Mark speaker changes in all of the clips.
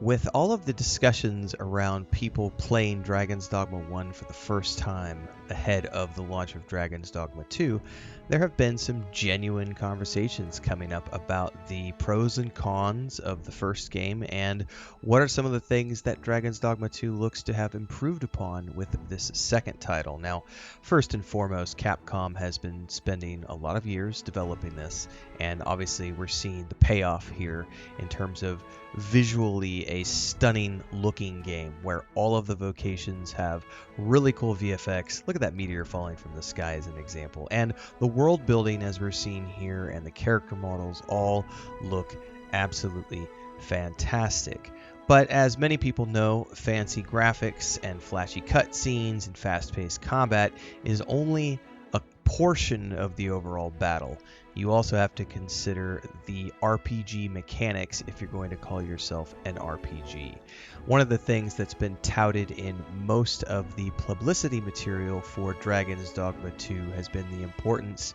Speaker 1: With all of the discussions around people playing Dragon's Dogma 1 for the first time ahead of the launch of Dragon's Dogma 2, there have been some genuine conversations coming up about the pros and cons of the first game and what are some of the things that Dragon's Dogma 2 looks to have improved upon with this second title. Now, first and foremost, Capcom has been spending a lot of years developing this, and obviously we're seeing the payoff here in terms of visually a stunning looking game where all of the vocations have really cool VFX. Look at that meteor falling from the sky as an example. And the world building, as we're seeing here, and the character models all look absolutely fantastic. But as many people know, fancy graphics and flashy cutscenes and fast-paced combat is only a portion of the overall battle. You also have to consider the RPG mechanics if you're going to call yourself an RPG. One of the things that's been touted in most of the publicity material for Dragon's Dogma 2 has been the importance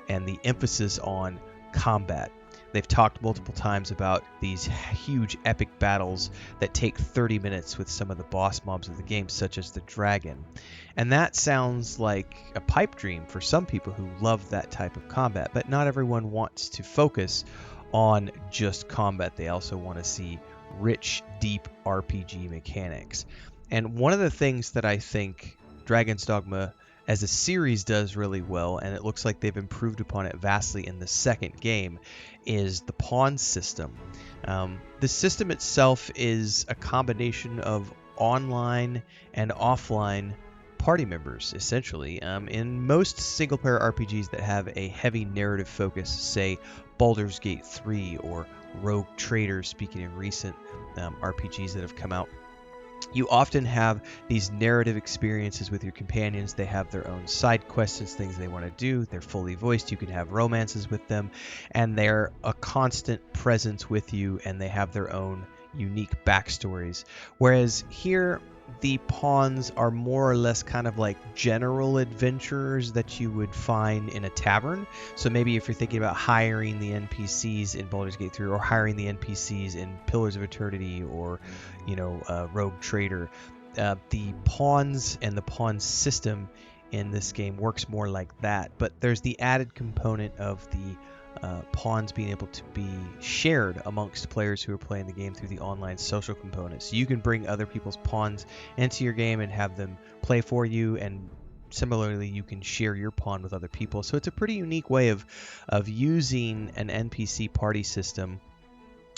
Speaker 1: and the emphasis on combat. They've talked multiple times about these huge epic battles that take 30 minutes with some of the boss mobs of the game, such as the dragon. And that sounds like a pipe dream for some people who love that type of combat, but not everyone wants to focus on just combat. They also want to see rich, deep RPG mechanics. And one of the things that I think Dragon's Dogma as a series does really well, and it looks like they've improved upon it vastly in the second game, is the pawn system. The system itself is a combination of online and offline party members, essentially. In most single-player RPGs that have a heavy narrative focus, say Baldur's Gate 3 or Rogue Trader, speaking of recent RPGs that have come out, you often have these narrative experiences with your companions. They have their own side quests and things they want to do. They're fully voiced. You can have romances with them, and they're a constant presence with you, and they have their own unique backstories. Whereas here, the pawns are more or less kind of like general adventurers that you would find in a tavern. So maybe if you're thinking about hiring the NPCs in Baldur's Gate 3 or hiring the NPCs in Pillars of Eternity or, Rogue Trader, the pawns and the pawn system in this game works more like that. But there's the added component of the pawns being able to be shared amongst players who are playing the game through the online social components. So you can bring other people's pawns into your game and have them play for you, and similarly you can share your pawn with other people. So it's a pretty unique way of using an NPC party system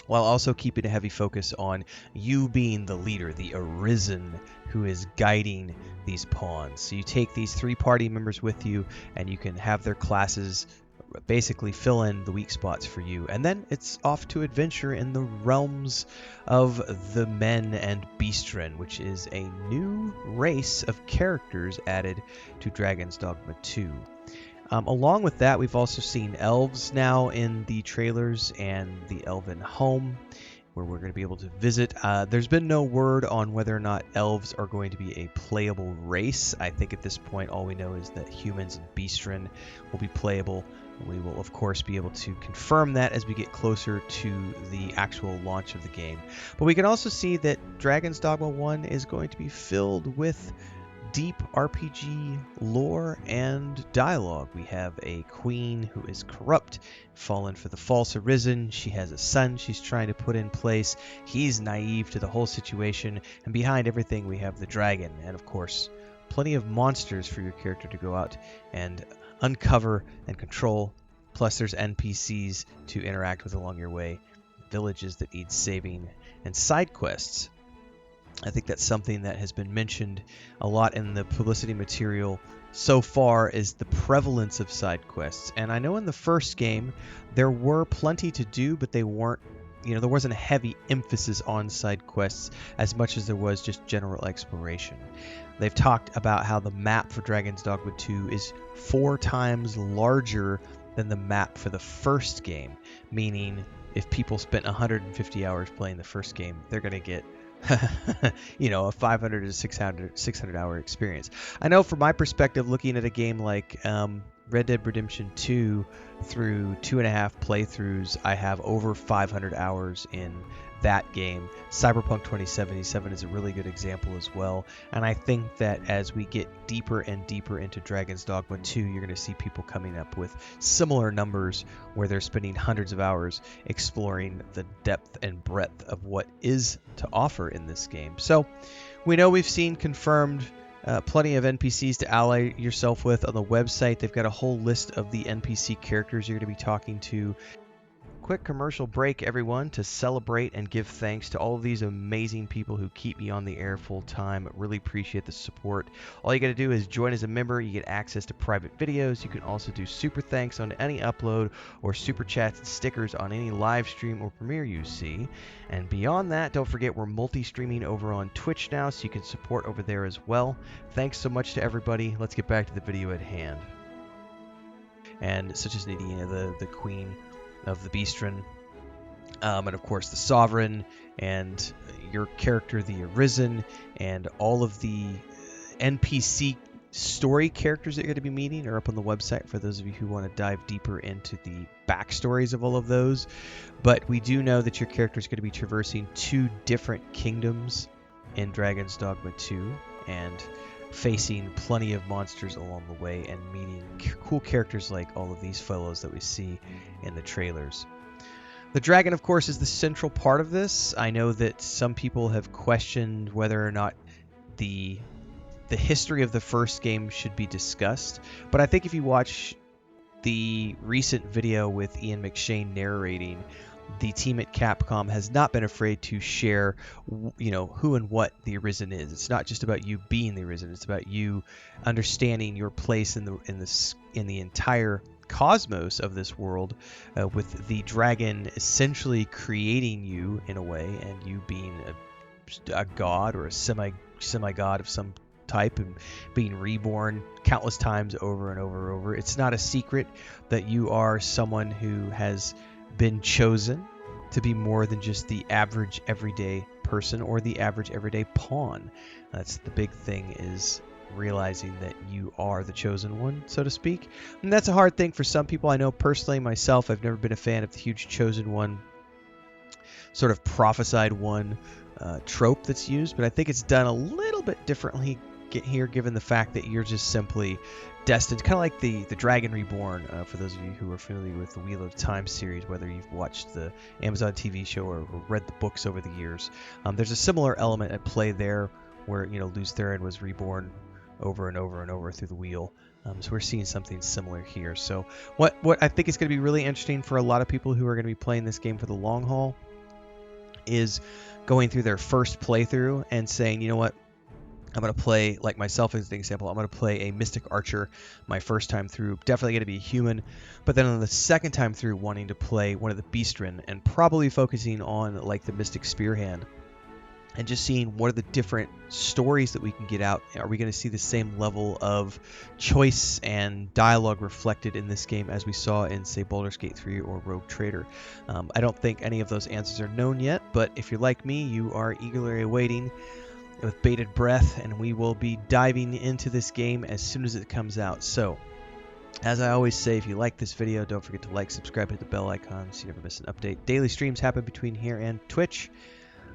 Speaker 1: while also keeping a heavy focus on you being the leader, the Arisen, who is guiding these pawns. So you take these 3 party members with you, and you can have their classes basically fill in the weak spots for you, and then it's off to adventure in the realms of the Men and Beastren, which is a new race of characters added to Dragon's Dogma 2. Along with that, we've also seen elves now in the trailers and the elven home, where we're going to be able to visit. There's been no word on whether or not elves are going to be a playable race. I think at this point all we know is that humans and Beastren will be playable. We will, of course, be able to confirm that as we get closer to the actual launch of the game. But we can also see that Dragon's Dogma 1 is going to be filled with deep RPG lore and dialogue. We have a queen who is corrupt, fallen for the false Arisen. She has a son she's trying to put in place. He's naive to the whole situation. And behind everything, we have the dragon. And, of course, plenty of monsters for your character to go out and uncover and control. Plus there's NPCs to interact with along your way, villages that need saving, and side quests. I think that's something that has been mentioned a lot in the publicity material so far, is the prevalence of side quests. And I know in the first game there were plenty to do, but they weren't, there wasn't a heavy emphasis on side quests as much as there was just general exploration. They've talked about how the map for Dragon's Dogma 2 is 4 times larger than the map for the first game, meaning if people spent 150 hours playing the first game, they're going to get a 500 to 600 hour experience. I know from my perspective, looking at a game like Red Dead Redemption 2, through 2.5 playthroughs, I have over 500 hours in that game. Cyberpunk 2077 is a really good example as well. And I think that as we get deeper and deeper into Dragon's Dogma 2, you're going to see people coming up with similar numbers where they're spending hundreds of hours exploring the depth and breadth of what is to offer in this game. So we know we've seen confirmed plenty of NPCs to ally yourself with on the website. They've got a whole list of the NPC characters you're going to be talking to. Quick commercial break, everyone, to celebrate and give thanks to all of these amazing people who keep me on the air full time. Really appreciate the support. All you got to do is join as a member. You get access to private videos. You can also do super thanks on any upload or super chats and stickers on any live stream or premiere you see. And beyond that, don't forget we're multi-streaming over on Twitch now, so you can support over there as well. Thanks so much to everybody. Let's get back to the video at hand. And such as Nadine, the queen of the Beastren, and of course the Sovereign, and your character, the Arisen, and all of the NPC story characters that you're going to be meeting are up on the website for those of you who want to dive deeper into the backstories of all of those. But we do know that your character is going to be traversing 2 different kingdoms in Dragon's Dogma 2, and facing plenty of monsters along the way and meeting cool characters like all of these fellows that we see in the trailers. The dragon, of course, is the central part of this. I know that some people have questioned whether or not the history of the first game should be discussed, but I think if you watch the recent video with Ian McShane narrating, the team at Capcom has not been afraid to share, who and what the Arisen is. It's not just about you being the Arisen. It's about you understanding your place in the entire cosmos of this world, with the dragon essentially creating you in a way, and you being a god or a semi-god of some type, and being reborn countless times over and over and over. It's not a secret that you are someone who has been chosen to be more than just the average everyday person or the average everyday pawn. That's the big thing, is realizing that you are the chosen one, so to speak. And that's a hard thing for some people. I know personally myself, I've never been a fan of the huge chosen one, sort of prophesied one trope that's used, but I think it's done a little bit differently here, given the fact that you're just simply destined, kind of like the Dragon Reborn, for those of you who are familiar with the Wheel of Time series, whether you've watched the Amazon TV show or read the books over the years. There's a similar element at play there, where Luz Theron was reborn over and over and over through the wheel. So we're seeing something similar here. So what I think is going to be really interesting for a lot of people who are going to be playing this game for the long haul is going through their first playthrough and saying, you know what, I'm going to play, like myself as an example, I'm going to play a Mystic Archer my first time through, definitely going to be a human, but then on the second time through wanting to play one of the Beastren, and probably focusing on like the Mystic Spearhand, and just seeing what are the different stories that we can get out. Are we going to see the same level of choice and dialogue reflected in this game as we saw in, say, Baldur's Gate 3 or Rogue Trader? I don't think any of those answers are known yet, but if you're like me, you are eagerly awaiting with bated breath, and we will be diving into this game as soon as it comes out. So, as I always say, if you like this video, don't forget to like, subscribe, hit the bell icon so you never miss an update. Daily streams happen between here and Twitch.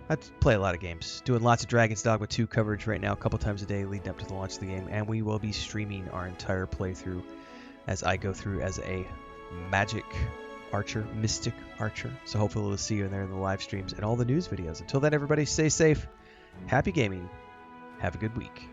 Speaker 1: I play a lot of games, doing lots of Dragon's Dogma 2 coverage right now, a couple times a day leading up to the launch of the game, and we will be streaming our entire playthrough as I go through as a magic archer, mystic archer. So hopefully we'll see you in there in the live streams and all the news videos. Until then, everybody, stay safe, happy gaming, have a good week.